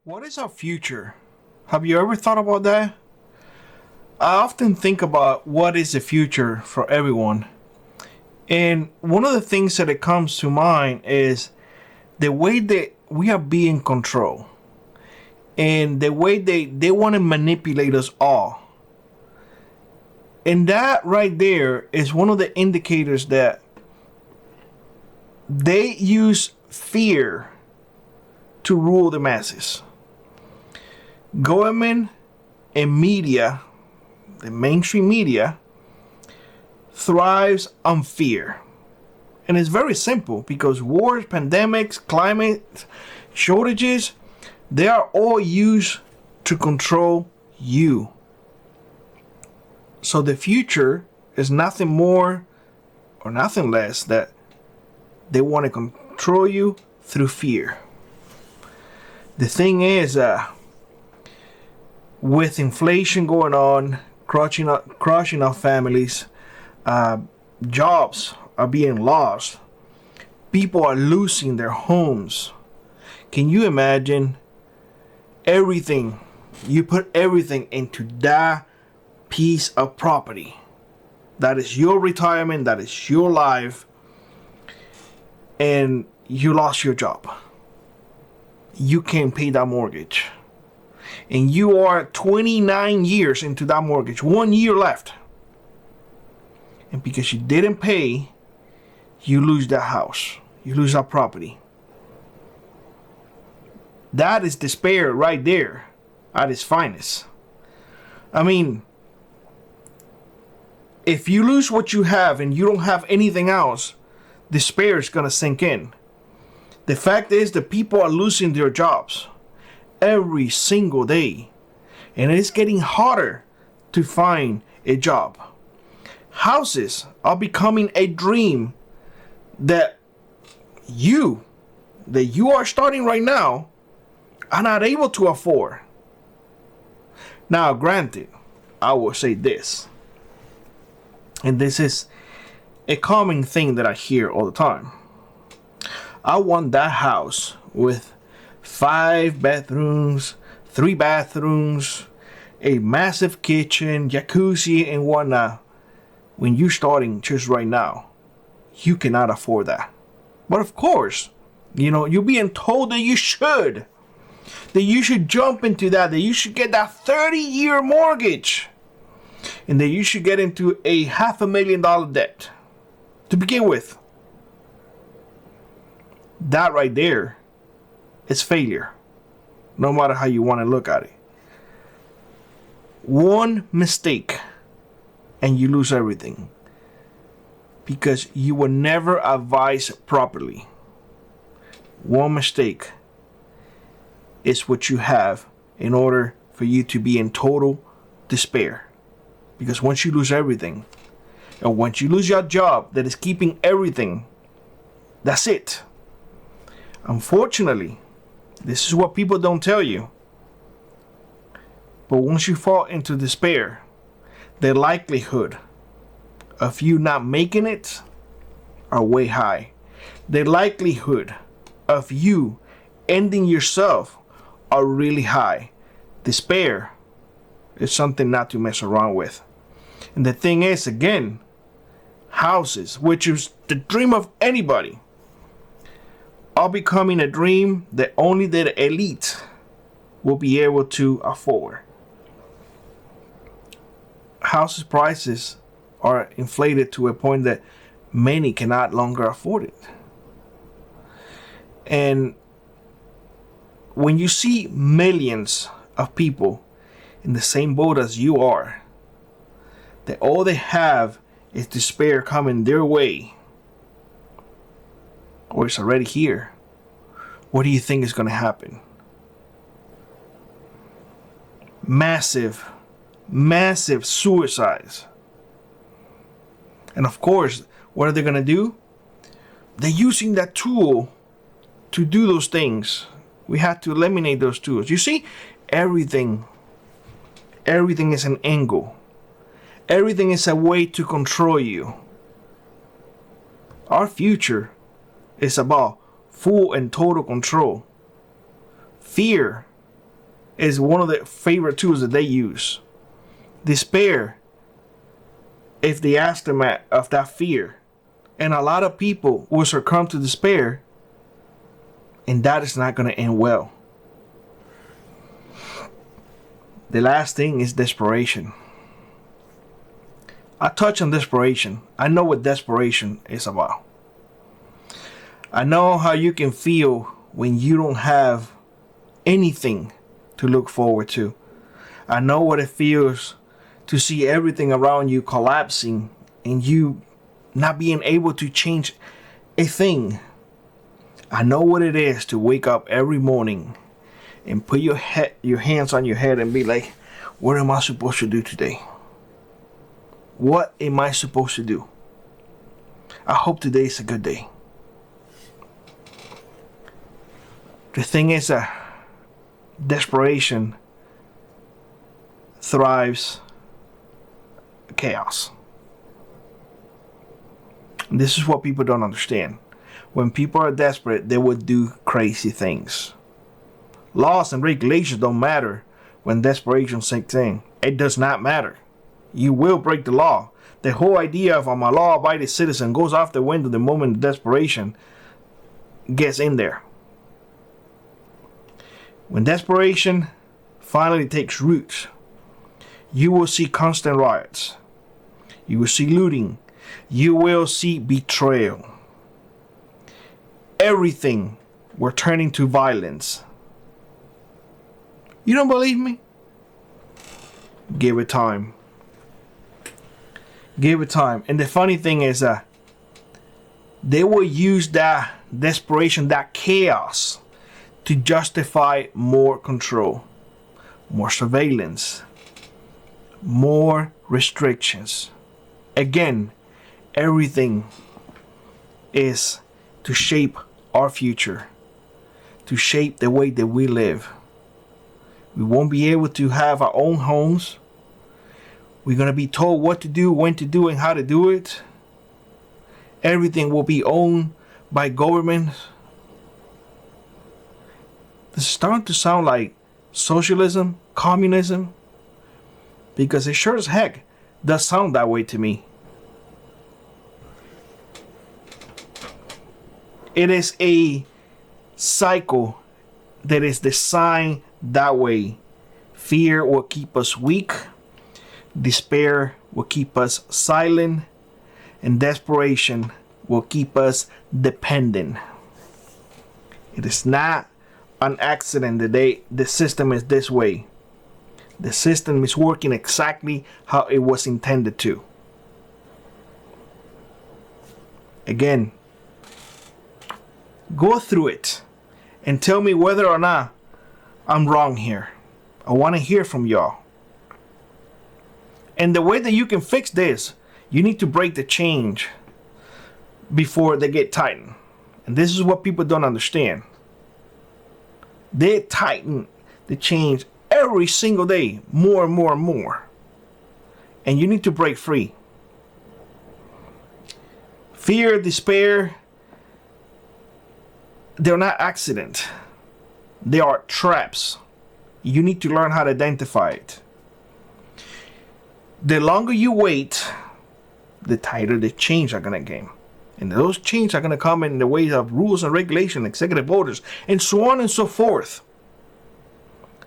What is our future? Have you ever thought about that? I often think about what is the future for everyone. And one of the things that it comes to mind is the way that we are being controlled. And the way they want to manipulate us all. And that right there is one of the indicators that they use fear to rule the masses. Government and media, the mainstream media, thrives on fear. And it's very simple because wars, pandemics, climate shortages, they are all used to control you. So the future is nothing more or nothing less that they want to control you through fear. The thing is, with inflation going on, crushing our families, jobs are being lost, people are losing their homes. Can you imagine everything? You put everything into that piece of property. That is your retirement, that is your life, and you lost your job. You can't pay that mortgage. And you are 29 years into that mortgage, 1 year left. And because you didn't pay, you lose that house, you lose that property. That is despair right there at its finest. I mean, if you lose what you have and you don't have anything else, despair is going to sink in. The fact is that people are losing their jobs every single day. And it's getting harder to find a job. Houses are becoming a dream that you are starting right now are not able to afford. Now, granted, I will say this. And this is a common thing that I hear all the time. I want that house with 5 bedrooms, 3 bathrooms, a massive kitchen, jacuzzi, and whatnot. When you're starting just right now, you cannot afford that. But of course, you're being told that you should. That you should jump into that you should get that 30-year mortgage. And that you should get into a $500,000 debt to begin with. That right there is failure, no matter how you want to look at it. One mistake and you lose everything because you were never advised properly. One mistake is what you have in order for you to be in total despair. Because once you lose everything, and once you lose your job that is keeping everything, that's it. Unfortunately, this is what people don't tell you. But once you fall into despair, the likelihood of you not making it are way high. The likelihood of you ending yourself are really high. Despair is something not to mess around with. And the thing is, again, houses, which is the dream of anybody, are becoming a dream that only the elite will be able to afford. Houses prices are inflated to a point that many cannot longer afford it. And when you see millions of people in the same boat as you are, that all they have is despair coming their way, or it's already here, what do you think is going to happen? Massive suicides. And of course, what are they going to do? They're using that tool to do those things. We have to eliminate those tools. You see, everything is an angle. Everything is a way to control you. Our future is about full and total control. Fear is one of the favorite tools that they use. Despair is the aftermath of that fear. And a lot of people will succumb to despair, and that is not going to end well. The last thing is desperation. I touch on desperation. I know what desperation is about. I know how you can feel when you don't have anything to look forward to. I know what it feels to see everything around you collapsing and you not being able to change a thing. I know what it is to wake up every morning and put your hands on your head and be like, what am I supposed to do today? What am I supposed to do? I hope today is a good day. The thing is that desperation thrives chaos. This is what people don't understand. When people are desperate, they would do crazy things. Laws and regulations don't matter when desperation sinks in. It does not matter. You will break the law. The whole idea of I'm a law-abiding citizen goes off the window the moment desperation gets in there. When desperation finally takes root, you will see constant riots. You will see looting. You will see betrayal. Everything will turn into violence. You don't believe me? Give it time. Give it time. And the funny thing is that they will use that desperation, that chaos, to justify more control, more surveillance, more restrictions. Again, everything is to shape our future, to shape the way that we live. We won't be able to have our own homes. We're going to be told what to do, when to do, and how to do it. Everything will be owned by government. This is starting to sound like socialism, communism, because it sure as heck does sound that way to me. It is a cycle that is designed that way. Fear will keep us weak. Despair will keep us silent. And desperation will keep us dependent. It is not an accident that the system is this way. The system is working exactly how it was intended to. Again, go through it and tell me whether or not I'm wrong here. I want to hear from y'all. And the way that you can fix this, you need to break the change before they get tightened. And this is what people don't understand. They tighten the change every single day, more and more and more. And you need to break free. Fear, despair, they're not accident. They are traps. You need to learn how to identify it. The longer you wait, the tighter the change are going to get. And those changes are going to come in the way of rules and regulations, executive orders, and so on and so forth.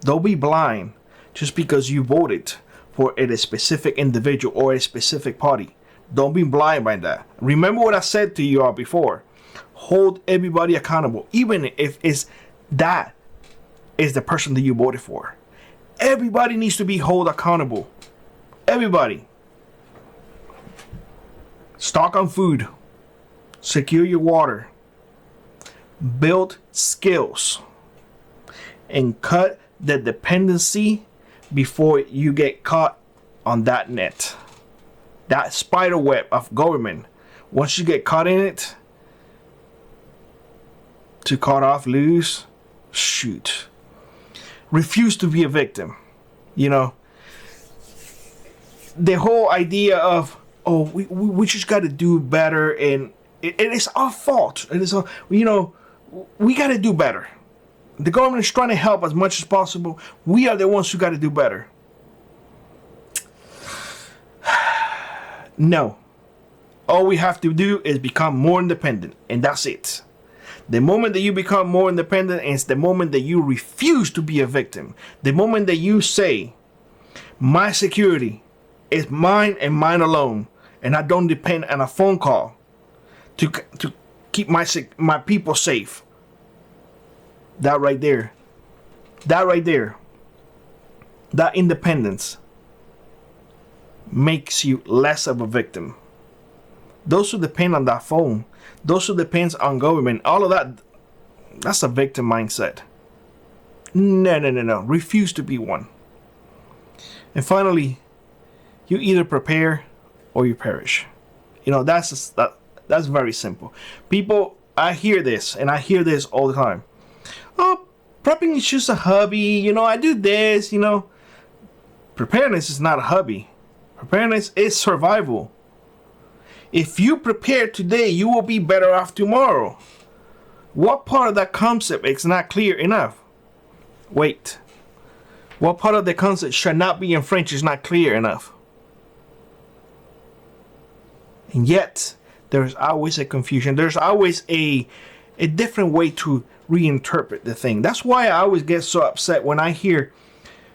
Don't be blind just because you voted for a specific individual or a specific party. Don't be blind by that. Remember what I said to you all before. Hold everybody accountable, even if that is the person that you voted for. Everybody needs to be held accountable. Everybody. Stock on food. Secure your water. Build skills. And cut the dependency before you get caught on that net. That spider web of government. Once you get caught in it, to cut off, lose, shoot. Refuse to be a victim. You know, the whole idea of, oh, we just got to do better, and it is our fault. It is, we got to do better. The government is trying to help as much as possible. We are the ones who got to do better. No. All we have to do is become more independent, and that's it. The moment that you become more independent is the moment that you refuse to be a victim. The moment that you say, my security is mine and mine alone, and I don't depend on a phone call to keep my people safe. That right there, that independence makes you less of a victim. Those who depend on that phone, those who depend on government, all of that, that's a victim mindset. No. Refuse to be one. And finally, you either prepare or you perish. You know, that's very simple. People, I hear this, and I hear this all the time. Oh, prepping is just a hobby. You know, I do this, you know. Preparedness is not a hobby. Preparedness is survival. If you prepare today, you will be better off tomorrow. What part of that concept is not clear enough? Wait. What part of the concept should not be infringed is not clear enough? And yet, there's always a confusion. There's always a different way to reinterpret the thing. That's why I always get so upset when I hear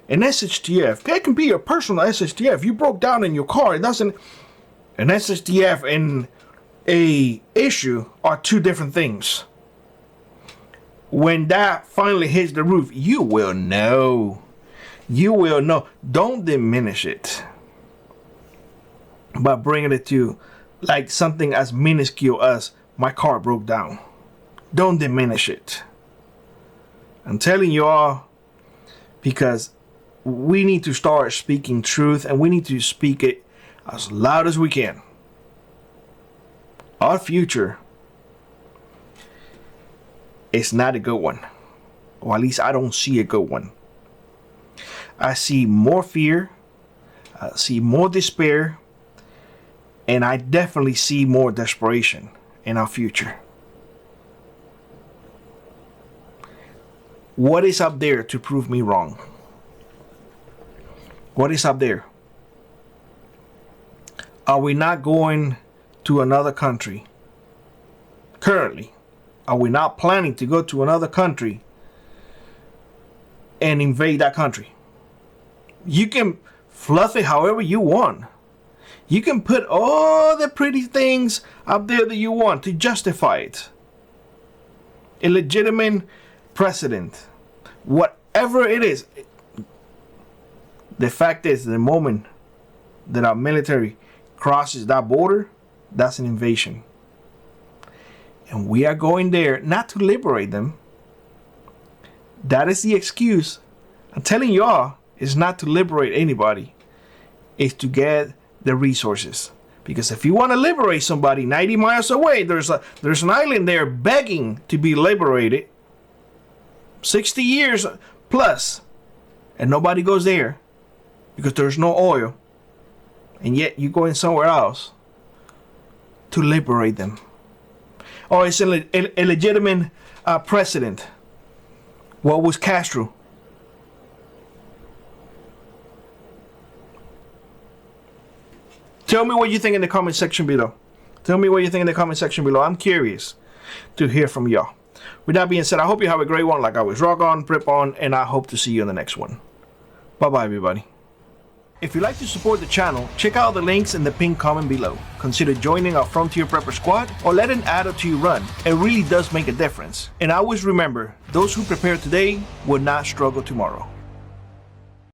an SHTF. It can be a personal SHTF. You broke down in your car. It doesn't... An SHTF and a issue are two different things. When that finally hits the roof, you will know. You will know. Don't diminish it by bringing it to like something as minuscule as my car broke down. Don't diminish it. I'm telling you all because we need to start speaking truth, and we need to speak it as loud as we can. Our future is not a good one. Or at least I don't see a good one. I see more fear. I see more despair. And I definitely see more desperation in our future. What is up there to prove me wrong? What is up there? Are we not going to another country? Currently, are we not planning to go to another country and invade that country? You can fluff it however you want. You can put all the pretty things up there that you want to justify it. A legitimate precedent. Whatever it is. The fact is, the moment that our military crosses that border, that's an invasion. And we are going there not to liberate them. That is the excuse. I'm telling y'all, it's not to liberate anybody. It's to get the resources. Because if you want to liberate somebody 90 miles away, there's an island there begging to be liberated. 60 years plus. And nobody goes there because there's no oil. And yet you're going somewhere else to liberate them. Or it's a legitimate precedent. What was Castro? Tell me what you think in the comment section below. Tell me what you think in the comment section below. I'm curious to hear from y'all. With that being said, I hope you have a great one. Like always, rock on, prep on, and I hope to see you in the next one. Bye-bye, everybody. If you'd like to support the channel, check out the links in the pinned comment below. Consider joining our Frontier Prepper Squad or let an ad to you run. It really does make a difference. And always remember, those who prepare today will not struggle tomorrow.